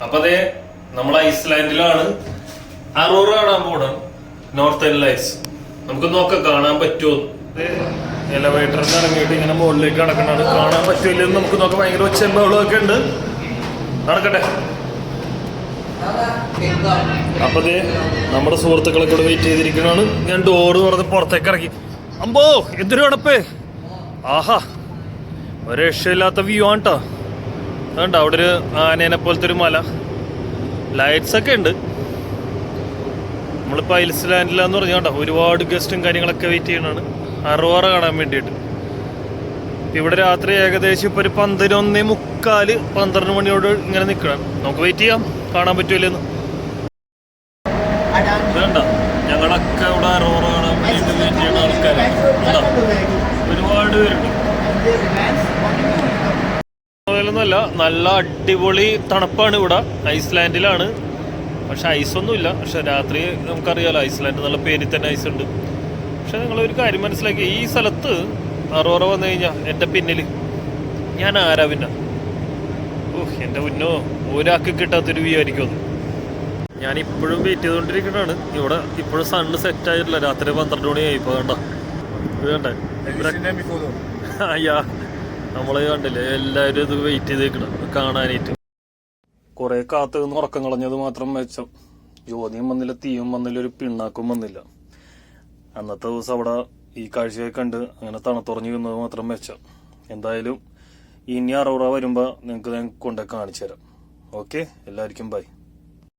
അപ്പൊ അതെ നമ്മൾ ഐസ്ലാൻഡിലാണ് അറോറ കാണാൻ പോണം. നോർത്തേൺ ലൈറ്റ്സ് നമുക്ക് നോക്കാം കാണാൻ പറ്റുമോ. എലവേറ്ററിൽ ഇറങ്ങിയിട്ട് ഇങ്ങനെ മുകളിലേക്ക് നടക്കണത് കാണാൻ പറ്റൂലെന്ന് നമുക്ക് നോക്കാം. ഭയങ്കര ഒച്ചമ്പളൊക്കെ ഉണ്ട്. നടക്കട്ടെ. അപ്പൊ അതെ നമ്മുടെ സുഹൃത്തുക്കളെ കൂടെ വെയിറ്റ് ചെയ്തിരിക്കണാണ്. ഞാൻ ഡോറ് തുറന്ന് പുറത്തേക്ക് ഇറങ്ങി. അമ്പോ എന്തൊരു അടപ്പേ. ആഹാ ഒരു രക്ഷയില്ലാത്ത വ്യൂ ആണ് കേട്ടോ. അതുകൊണ്ട് അവിടെ ഒരു ആനേനെ പോലത്തെ ഒരു മല, ലൈറ്റ്സ് ഒക്കെ ഉണ്ട്. നമ്മളിപ്പോൾ ഐസ്ലാൻഡിലാന്ന് പറഞ്ഞു കേട്ടോ. ഒരുപാട് ഗസ്റ്റും കാര്യങ്ങളൊക്കെ വെയിറ്റ് ചെയ്യണതാണ് അറോറ കാണാൻ വേണ്ടിയിട്ട്. ഇവിടെ രാത്രി ഏകദേശം ഇപ്പോൾ ഒരു 11:45 12 മണിയോട് ഇങ്ങനെ നിൽക്കണം. നമുക്ക് വെയിറ്റ് ചെയ്യാം കാണാൻ പറ്റൂലെന്ന്. വേണ്ട ഞങ്ങളൊക്കെ ഇവിടെ അറോറ കാണാൻ വേണ്ടിയിട്ട് വെയിറ്റ് ചെയ്യുന്ന ആൾക്കാരാണ്. ഒരുപാട് പേരുണ്ട്. ൊന്നുമല്ല, നല്ല അടിപൊളി തണുപ്പാണ് ഇവിടെ. ഐസ്ലാൻഡിലാണ്, പക്ഷെ ഐസൊന്നുമില്ല. പക്ഷെ രാത്രി നമുക്കറിയാലോ ഐസ്ലാൻഡ് നല്ല പേരിൽ തന്നെ ഐസ് ഉണ്ട്. പക്ഷെ നിങ്ങളൊരു കാര്യം മനസ്സിലാക്കി, ഈ സ്ഥലത്ത് അറോറ വന്നു കഴിഞ്ഞാൽ എൻ്റെ പിന്നിൽ ഞാൻ ആരാ പിന്നെ. എൻ്റെ മുന്നോ ഒരാൾക്ക് കിട്ടാത്തൊരു വ്യൂ ആയിരിക്കും അത്. ഞാൻ ഇപ്പോഴും വെയിറ്റ് ചെയ്തുകൊണ്ടിരിക്കുന്നതാണ് ഇവിടെ. ഇപ്പോഴും സണ്ണ് സെറ്റ് ആയിട്ടില്ല. രാത്രി 12 മണിയായിപ്പോ. കണ്ട ഇത് കണ്ടേ അയ്യാ, നമ്മള് കണ്ടില്ലേ എല്ലാവരും ഇത് വെയിറ്റ് ചെയ്തേക്കണം കാണാനായിട്ട്. കുറെ കാത്തു നിന്ന് ഉറക്കം കളഞ്ഞത് മാത്രം മെച്ചം. ജ്യോതിയും വന്നില്ല, തീയും വന്നില്ല, ഒരു പിണ്ണാക്കും വന്നില്ല. അന്നത്തെ ദിവസം അവിടെ ഈ കാഴ്ചയൊക്കെ കണ്ട് അങ്ങനെ തണുത്തുറഞ്ഞു നിന്നത് മാത്രം മെച്ചം. എന്തായാലും ഇനി അറോറ വരുമ്പോ നിങ്ങൾക്ക് ഞാൻ കൊണ്ടേ കാണിച്ചു തരാം. ഓക്കെ, എല്ലാവർക്കും ബൈ.